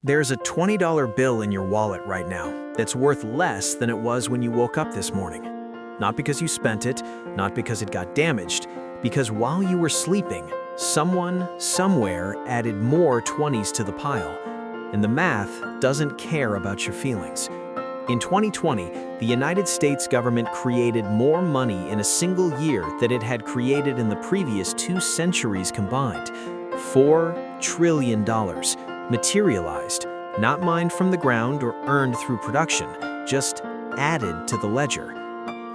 There's a $20 bill in your wallet right now that's worth less than it was when you woke up this morning. Not because you spent it, not because it got damaged, because while you were sleeping, someone, somewhere added more 20s to the pile. And the math doesn't care about your feelings. In 2020, the United States government created more money in a single year than it had created in the previous 2 centuries combined. $4 trillion. Materialized, not mined from the ground or earned through production, just added to the ledger.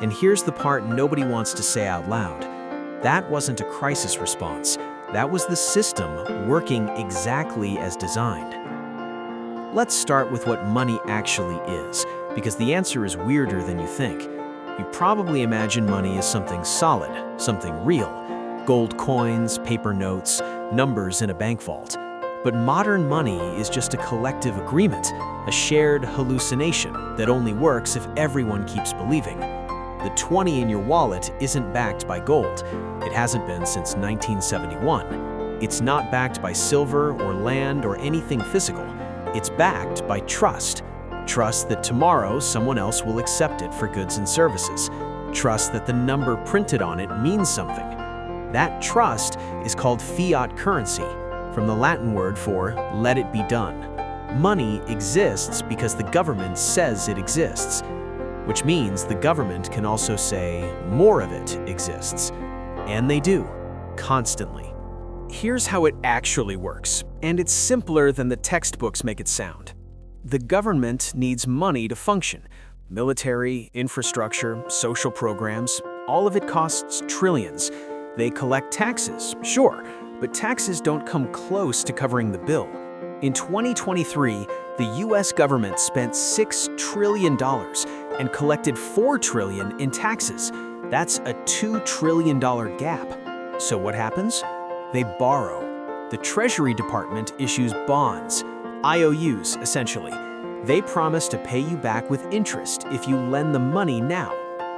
And here's the part nobody wants to say out loud. That wasn't a crisis response. That was the system working exactly as designed. Let's start with what money actually is, because the answer is weirder than you think. You probably imagine money as something solid, something real. Gold coins, paper notes, numbers in a bank vault. But modern money is just a collective agreement, a shared hallucination that only works if everyone keeps believing. The 20 in your wallet isn't backed by gold. It hasn't been since 1971. It's not backed by silver or land or anything physical. It's backed by trust. Trust that tomorrow someone else will accept it for goods and services. Trust that the number printed on it means something. That trust is called fiat currency, from the Latin word for "let it be done." Money exists because the government says it exists, which means the government can also say more of it exists. And they do, constantly. Here's how it actually works, and it's simpler than the textbooks make it sound. The government needs money to function. Military, infrastructure, social programs, all of it costs trillions. They collect taxes, sure, but taxes don't come close to covering the bill. In 2023, the US government spent $6 trillion and collected $4 trillion in taxes. That's a $2 trillion gap. So what happens? They borrow. The Treasury Department issues bonds, IOUs essentially. They promise to pay you back with interest if you lend the money now.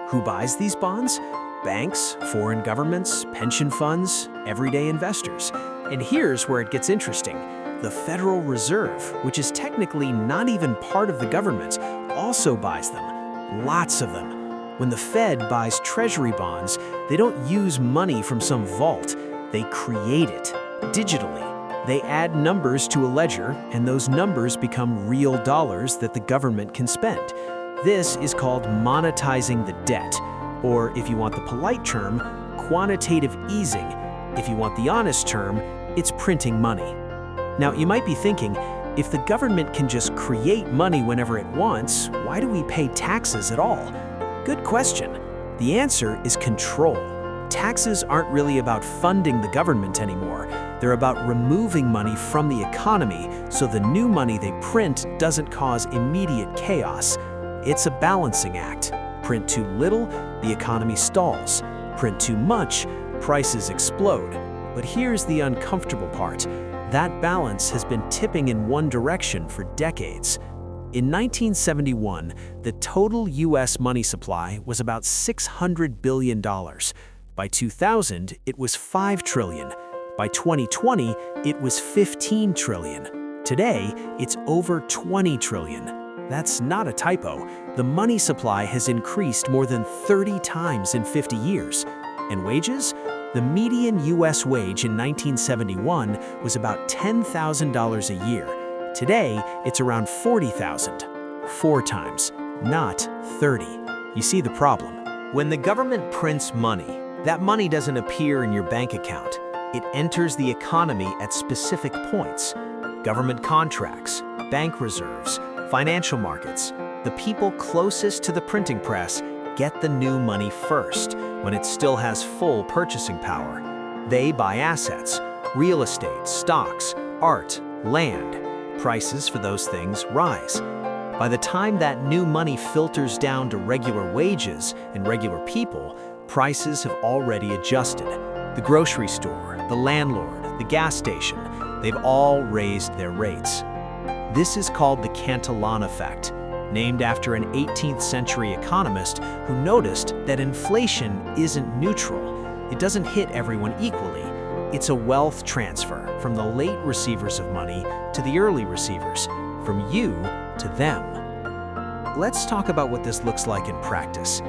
Who buys these bonds? Banks, foreign governments, pension funds, everyday investors. And here's where it gets interesting. The Federal Reserve, which is technically not even part of the government, also buys them. Lots of them. When the Fed buys treasury bonds, they don't use money from some vault. They create it digitally. They add numbers to a ledger, and those numbers become real dollars that the government can spend. This is called monetizing the debt. Or, if you want the polite term, quantitative easing. If you want the honest term, it's printing money. Now, you might be thinking, if the government can just create money whenever it wants, why do we pay taxes at all? Good question. The answer is control. Taxes aren't really about funding the government anymore. They're about removing money from the economy so the new money they print doesn't cause immediate chaos. It's a balancing act. Print too little, the economy stalls. Print too much, prices explode. But here's the uncomfortable part. That balance has been tipping in one direction for decades. In 1971, the total US money supply was about $600 billion. By 2000, it was $5 trillion. By 2020, it was $15 trillion. Today, it's over $20 trillion. That's not a typo. The money supply has increased more than 30 times in 50 years. And wages? The median US wage in 1971 was about $10,000 a year. Today, it's around $40,000. 4 times, not 30. You see the problem. When the government prints money, that money doesn't appear in your bank account. It enters the economy at specific points. Government contracts, bank reserves, financial markets. The people closest to the printing press get the new money first, when it still has full purchasing power. They buy assets, real estate, stocks, art, land. Prices for those things rise. By the time that new money filters down to regular wages and regular people, prices have already adjusted. The grocery store, the landlord, the gas station, they've all raised their rates. This is called the Cantillon effect, named after an 18th century economist who noticed that inflation isn't neutral. It doesn't hit everyone equally. It's a wealth transfer from the late receivers of money to the early receivers, from you to them. Let's talk about what this looks like in practice.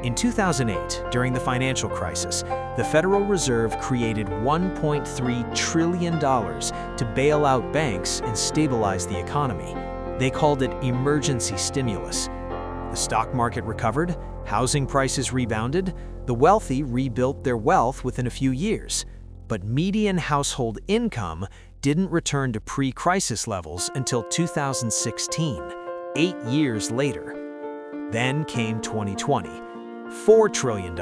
In 2008, during the financial crisis, the Federal Reserve created $1.3 trillion to bail out banks and stabilize the economy. They called it emergency stimulus. The stock market recovered, housing prices rebounded, the wealthy rebuilt their wealth within a few years. But median household income didn't return to pre-crisis levels until 2016, 8 years later. Then came 2020. $4 trillion,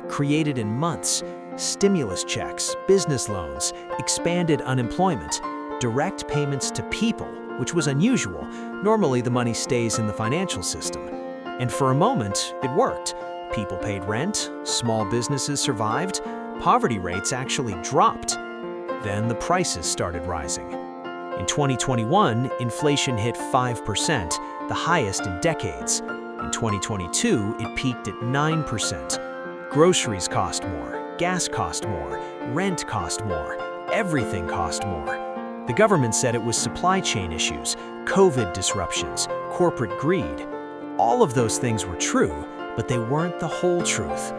created in months, stimulus checks, business loans, expanded unemployment, direct payments to people, which was unusual. Normally, the money stays in the financial system. And for a moment, it worked. People paid rent, small businesses survived, poverty rates actually dropped. Then the prices started rising. In 2021, inflation hit 5%, the highest in decades. In 2022, it peaked at 9%. Groceries cost more, gas cost more, rent cost more, everything cost more. The government said it was supply chain issues, COVID disruptions, corporate greed. All of those things were true, but they weren't the whole truth.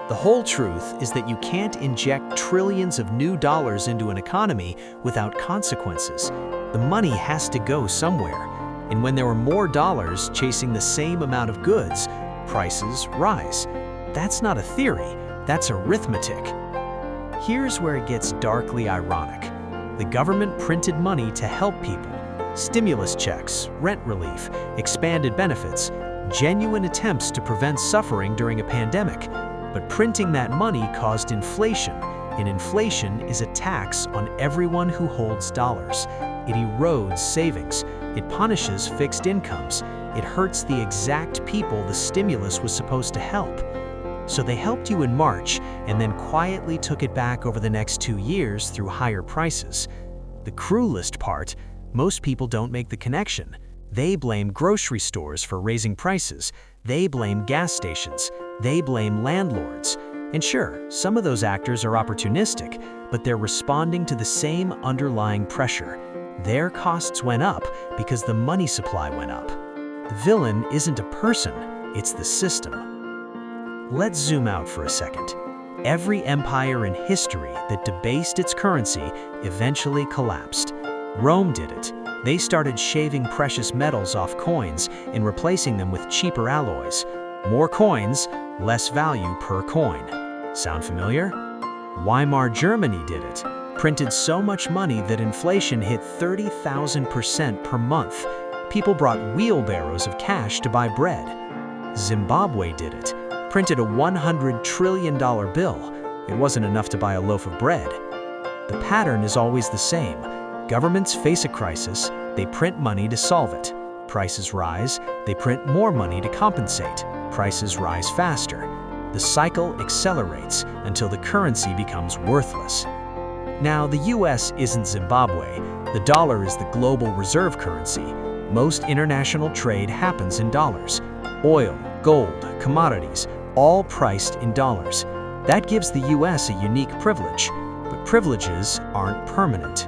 The whole truth is that you can't inject trillions of new dollars into an economy without consequences. The money has to go somewhere. And when there are more dollars chasing the same amount of goods, prices rise. That's not a theory, that's arithmetic. Here's where it gets darkly ironic. The government printed money to help people. Stimulus checks, rent relief, expanded benefits, genuine attempts to prevent suffering during a pandemic. But printing that money caused inflation, and inflation is a tax on everyone who holds dollars. It erodes savings. It punishes fixed incomes. It hurts the exact people the stimulus was supposed to help. So they helped you in March and then quietly took it back over the next 2 years through higher prices. The cruelest part, most people don't make the connection. They blame grocery stores for raising prices. They blame gas stations. They blame landlords. And sure, some of those actors are opportunistic, but they're responding to the same underlying pressure. Their costs went up because the money supply went up. The villain isn't a person, it's the system. Let's zoom out for a second. Every empire in history that debased its currency eventually collapsed. Rome did it. They started shaving precious metals off coins and replacing them with cheaper alloys. More coins, less value per coin. Sound familiar? Weimar Germany did it. Printed so much money that inflation hit 30,000% per month. People brought wheelbarrows of cash to buy bread. Zimbabwe did it. Printed a $100 trillion bill. It wasn't enough to buy a loaf of bread. The pattern is always the same. Governments face a crisis, they print money to solve it. Prices rise, they print more money to compensate. Prices rise faster. The cycle accelerates until the currency becomes worthless. Now, the US isn't Zimbabwe. The dollar is the global reserve currency. Most international trade happens in dollars. Oil, gold, commodities, all priced in dollars. That gives the US a unique privilege, but privileges aren't permanent.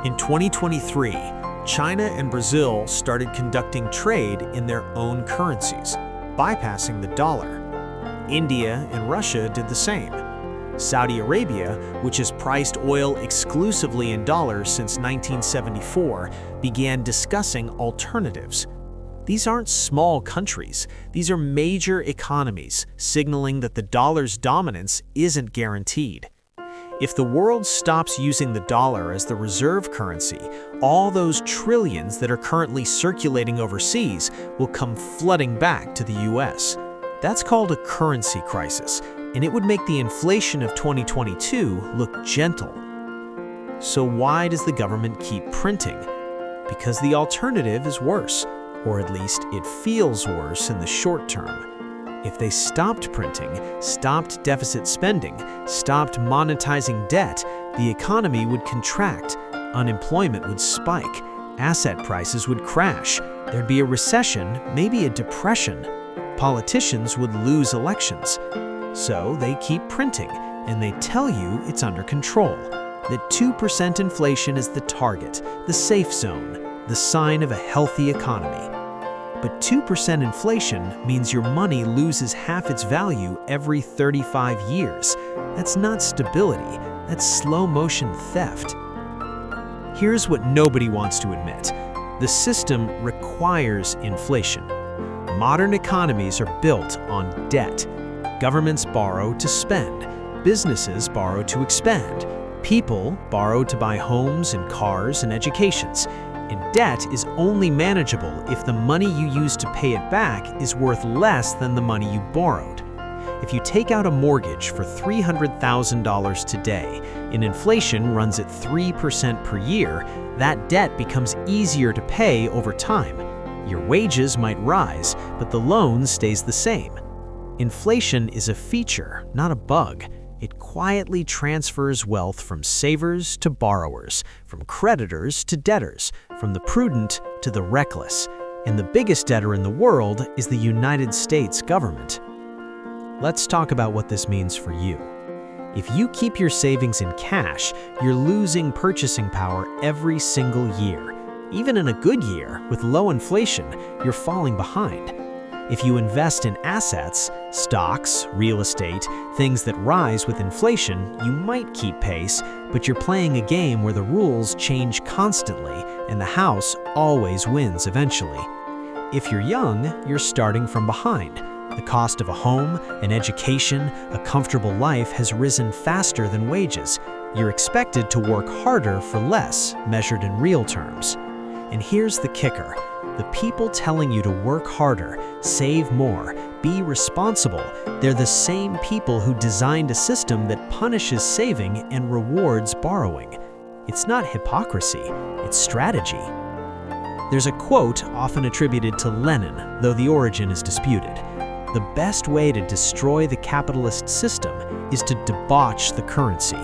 In 2023, China and Brazil started conducting trade in their own currencies, bypassing the dollar. India and Russia did the same. Saudi Arabia, which has priced oil exclusively in dollars since 1974, began discussing alternatives. These aren't small countries. These are major economies, signaling that the dollar's dominance isn't guaranteed. If the world stops using the dollar as the reserve currency, all those trillions that are currently circulating overseas will come flooding back to the US. That's called a currency crisis, and it would make the inflation of 2022 look gentle. So why does the government keep printing? Because the alternative is worse, or at least it feels worse in the short term. If they stopped printing, stopped deficit spending, stopped monetizing debt, the economy would contract, unemployment would spike, asset prices would crash, there'd be a recession, maybe a depression. Politicians would lose elections. So they keep printing, and they tell you it's under control. that 2% inflation is the target, the safe zone, the sign of a healthy economy. But 2% inflation means your money loses half its value every 35 years. That's not stability, that's slow-motion theft. Here's what nobody wants to admit. The system requires inflation. Modern economies are built on debt. Governments borrow to spend. Businesses borrow to expand. People borrow to buy homes and cars and educations. And debt is only manageable if the money you use to pay it back is worth less than the money you borrowed. If you take out a mortgage for $300,000 today and inflation runs at 3% per year, that debt becomes easier to pay over time. Your wages might rise, but the loan stays the same. Inflation is a feature, not a bug. It quietly transfers wealth from savers to borrowers, from creditors to debtors, from the prudent to the reckless. And the biggest debtor in the world is the United States government. Let's talk about what this means for you. If you keep your savings in cash, you're losing purchasing power every single year. Even in a good year, with low inflation, you're falling behind. If you invest in assets, stocks, real estate, things that rise with inflation, you might keep pace, but you're playing a game where the rules change constantly and the house always wins eventually. If you're young, you're starting from behind. The cost of a home, an education, a comfortable life has risen faster than wages. You're expected to work harder for less, measured in real terms. And here's the kicker. The people telling you to work harder, save more, be responsible, they're the same people who designed a system that punishes saving and rewards borrowing. It's not hypocrisy, it's strategy. There's a quote often attributed to Lenin, though the origin is disputed. The best way to destroy the capitalist system is to debauch the currency.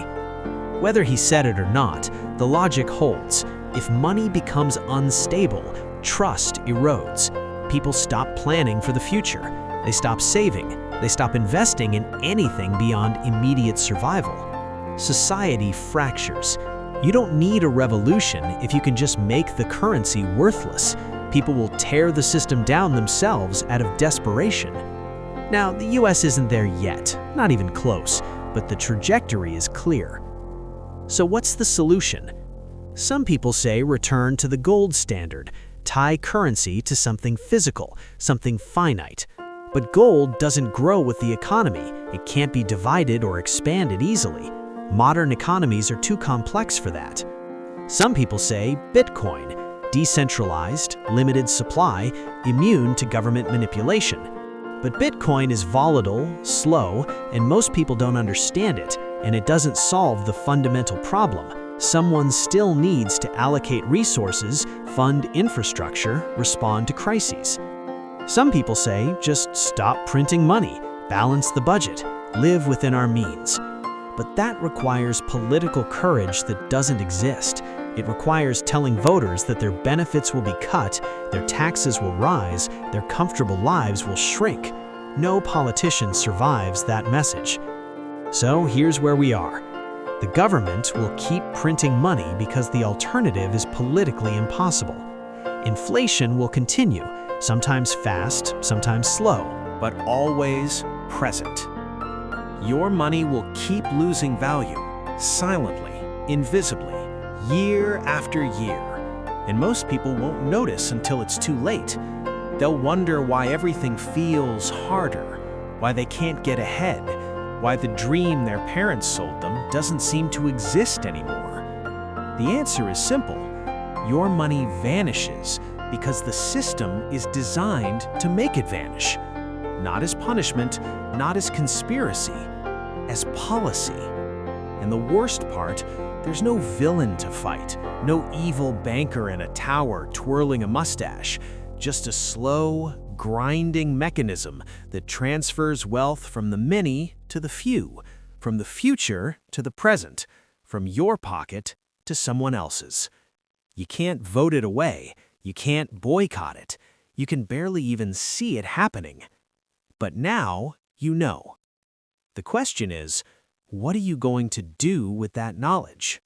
Whether he said it or not, the logic holds. If money becomes unstable, trust erodes. People stop planning for the future. They stop saving. They stop investing in anything beyond immediate survival. Society fractures. You don't need a revolution if you can just make the currency worthless. People will tear the system down themselves out of desperation. Now, the US isn't there yet, not even close, but the trajectory is clear. So what's the solution? Some people say return to the gold standard, tie currency to something physical, something finite. But gold doesn't grow with the economy. It can't be divided or expanded easily. Modern economies are too complex for that. Some people say Bitcoin, decentralized, limited supply, immune to government manipulation. But Bitcoin is volatile, slow, and most people don't understand it, and it doesn't solve the fundamental problem. Someone still needs to allocate resources, fund infrastructure, respond to crises. Some people say just stop printing money, balance the budget, live within our means. But that requires political courage that doesn't exist. It requires telling voters that their benefits will be cut, their taxes will rise, their comfortable lives will shrink. No politician survives that message. So here's where we are. The government will keep printing money because the alternative is politically impossible. Inflation will continue, sometimes fast, sometimes slow, but always present. Your money will keep losing value, silently, invisibly, year after year. And most people won't notice until it's too late. They'll wonder why everything feels harder, why they can't get ahead, why the dream their parents sold them doesn't seem to exist anymore. The answer is simple. Your money vanishes because the system is designed to make it vanish. Not as punishment, not as conspiracy, as policy. And the worst part, there's no villain to fight, no evil banker in a tower twirling a mustache, just a slow, grinding mechanism that transfers wealth from the many to the few, from the future to the present, from your pocket to someone else's. You can't vote it away. You can't boycott it. You can barely even see it happening. But now you know. The question is, what are you going to do with that knowledge?